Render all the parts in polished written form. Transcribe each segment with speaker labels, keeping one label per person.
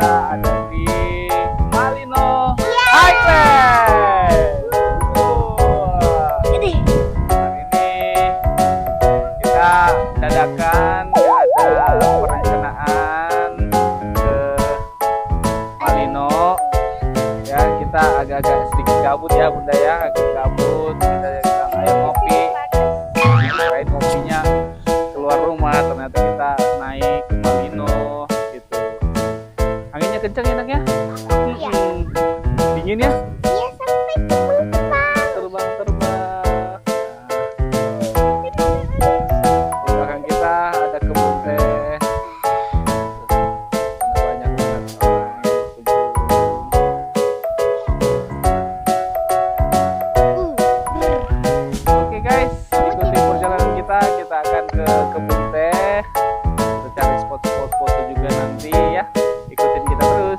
Speaker 1: kita ada di Malino Highland. Hari ini kita dadakan, nggak ada perencanaan ke Malino. Ya, kita agak-agak sedikit gabut ya Bunda ya, agak gabut. Kita bilang ayo ngopi. Kirain ngopinya keluar rumah, ternyata kita naik ke Malino gitu. Anginnya kenceng enaknya?
Speaker 2: Iya.
Speaker 1: Dingin ya?
Speaker 2: Iya, sampai terbang.
Speaker 1: Terbang. Di belakang kita ada kebun teh. Ada banyak banget orang yang berkunjung. Oke guys, ikuti perjalanan kita. Kita akan ke kebun teh. Kita cari spot-spot foto juga nanti ya. Ikutin kita terus.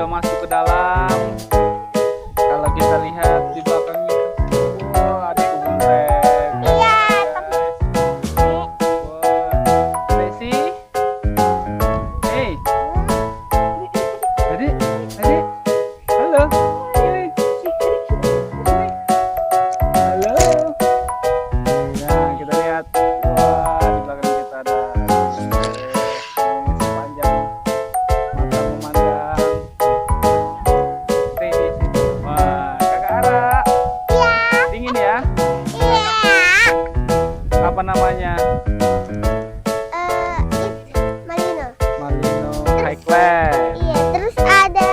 Speaker 1: Masuk ke dalam. Kalau kita lihat di belakangnya, wah, ada kebun teh.
Speaker 2: Iya,
Speaker 1: Wah, Desi, hey, adik, halo, ini, halo. Nah, kita lihat, wah, di belakang kita ada kebun teh. Sepanjang mata memandang. Dingin ya?
Speaker 2: Iya.
Speaker 1: Apa namanya?
Speaker 2: Malino.
Speaker 1: Malino Highland.
Speaker 2: Iya, terus ada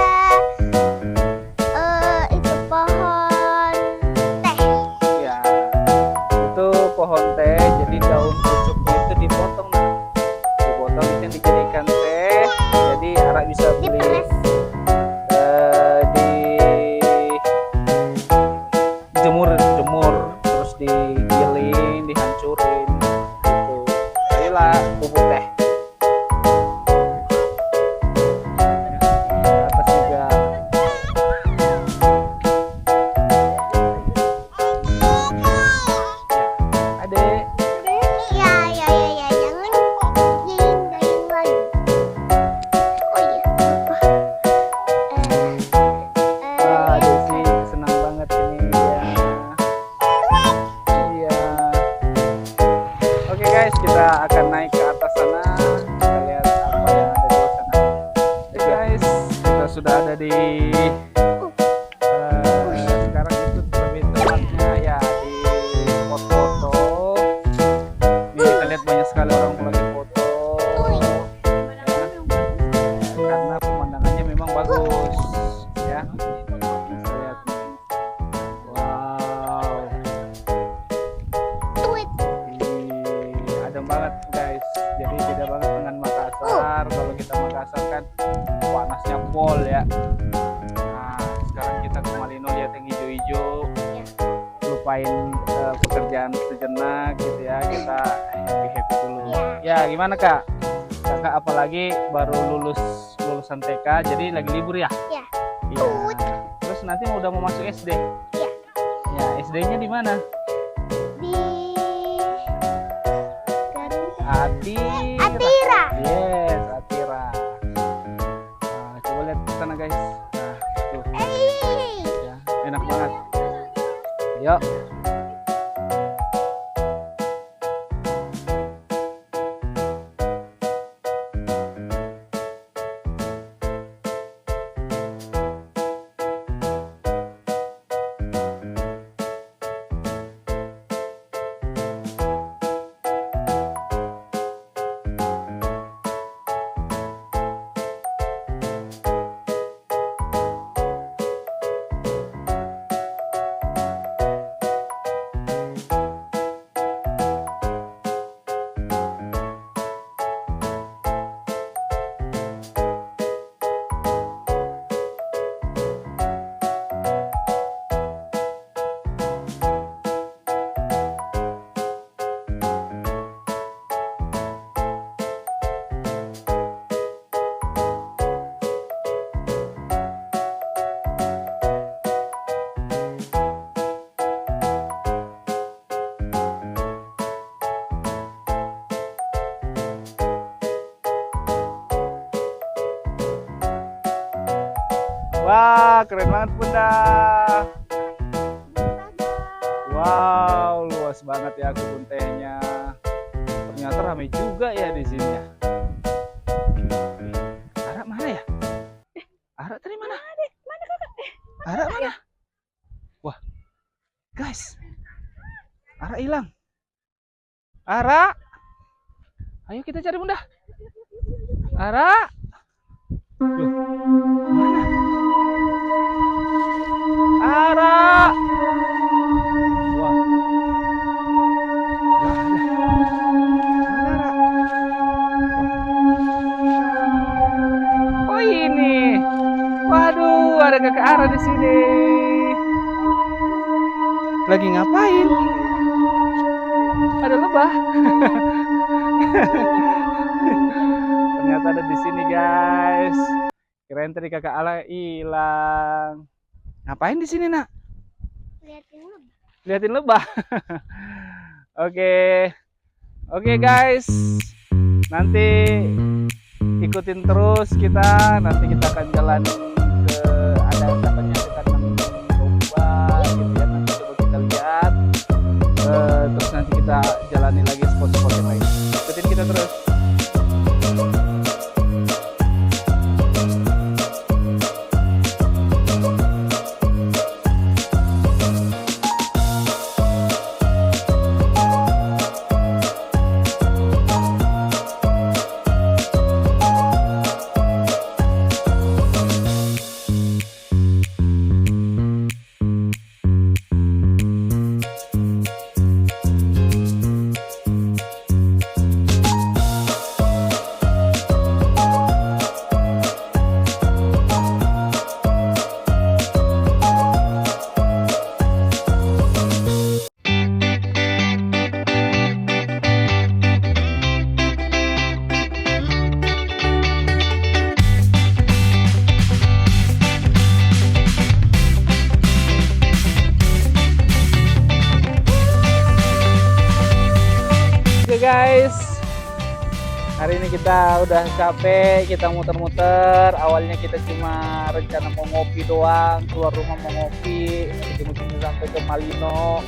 Speaker 2: itu pohon teh.
Speaker 1: Ya, itu pohon teh. Jadi daun pucuknya itu dipotong, dipotong itu yang dijadikan teh. Jadi Ara bisa beli
Speaker 2: Diperes.
Speaker 1: jemur, terus digiling, dihancurin gitu. Jadilah bubuk teh. Di atas juga. Ya, adek.
Speaker 2: Iya, jangan gayung lagi. Oh iya, lupa.
Speaker 1: Wah, Desi senang banget ini ya. Iya. Oke guys, kita akan naik ke atas sana. Kita lihat apa yang ada di sana. Oke guys, kita sudah ada di sekarang itu lebih tepatnya ya di spot foto. Ini kita lihat banyak sekali orang lagi foto. Ya, karena pemandangannya memang bagus ya. Kita lihat nih. Wow. Adem banget guys, jadi beda banget dengan Makassar. Kalau kita Makassar kan panasnya pol ya. Nah, sekarang kita ke Malino lihat yang hijau-hijau, lupain pekerjaan sejenak gitu ya, kita happy dulu ya. Gimana kak? Kakak apalagi baru lulusan TK, jadi lagi libur ya?
Speaker 2: Iya.
Speaker 1: Iya. Terus nanti udah mau masuk SD?
Speaker 2: Iya.
Speaker 1: Ya, SD-nya di mana?
Speaker 2: Di
Speaker 1: Atira. Yes, Atira. Nah, coba lihat ke sana guys. Nah, tuh. Ya, enak banget. Yuk. Wah, keren banget Bunda. Wow, luas banget ya kebun tehnya. Ternyata ramai juga ya di sini ya. Ara mana ya? Ara tadi mana?
Speaker 2: Mana kakak?
Speaker 1: Ara mana? Wah, guys, Ara hilang. Ara, ayo kita cari Bunda. Ara, loh, mana? Ara, wah, nggak ada. Mana Ara? Wah. Oh ini, waduh, ada kakak Ara di sini. Lagi ngapain? Ada lebah. Ternyata ada di sini guys. Kirain tadi kakak Ala hilang. Ngapain di sini nak?
Speaker 2: Liatin lebah.
Speaker 1: Liatin lebah. Oke, oke guys. Nanti ikutin terus kita. Nanti kita akan jalan ke ada katanya dekat domba gitu ya. Nanti coba kita lihat. Terus nanti kita jalani lagi spot-spot yang lain. Ikutin kita terus. Oke guys, hari ini kita udah capek, kita muter-muter. Awalnya kita cuma rencana mau ngopi doang, keluar rumah mau ngopi. Ujung-ujungnya sampai ke Malino.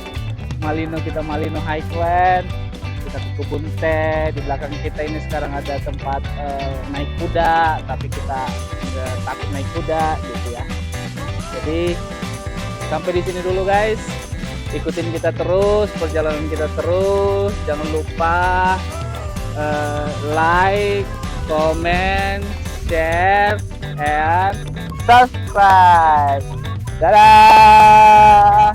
Speaker 1: Kita Malino Highland. Kita ke kebun teh. Di belakang kita ini sekarang ada tempat naik kuda, tapi kita nggak takut naik kuda gitu ya. Jadi sampai di sini dulu guys. Ikutin kita terus, perjalanan kita terus. Jangan lupa like, comment, share, and subscribe. Dadah.